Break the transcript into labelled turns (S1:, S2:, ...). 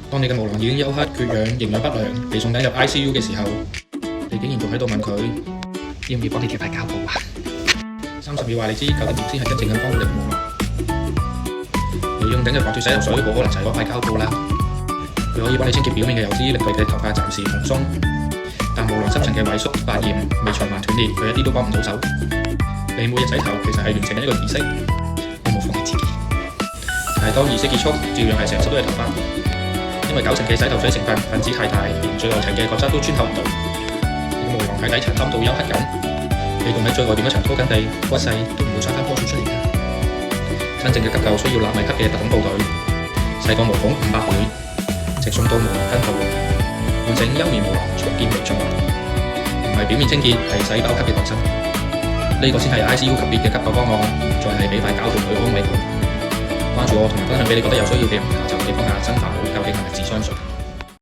S1: 當你嘅毛囊已經休克、缺氧、營養不良，被送緊入 ICU 嘅時候，你竟然仲喺度問佢要唔要幫你貼塊膠布啊？30秒話你知究竟點先係真正咁幫到你嘅毛囊。你用緊嘅防脫洗頭水冇可能就係嗰塊膠布啦，佢可以幫你清潔表面嘅油脂，令到你嘅頭髮暫時蓬鬆。但毛囊深層嘅萎縮、發炎、微循環斷裂，佢一啲都幫唔到手。你每日洗頭其實係完成緊一個儀式，我冇放棄自己。但係當儀式結束，照樣係成身都係頭髮，因為90%嘅洗頭水成分子太大，連最外層嘅角質都穿透唔到。你嘅毛囊喺底層深到休克緊，你仲喺最外邊一層拖緊地，屈勢都唔會生翻棵樹出嚟嘅。真正嘅急救需要納米級嘅特種部隊，細過毛孔500倍，直送到毛囊根部，完整休眠毛囊重建微循環，唔係表面清潔，係細胞級嘅抗生。呢個先係 ICU 級別嘅急救方案，再係俾塊膠布佢安慰佢。關注我，同埋分享俾你覺得有需要嘅人。下集我哋講下生化帽究竟係咪智商稅？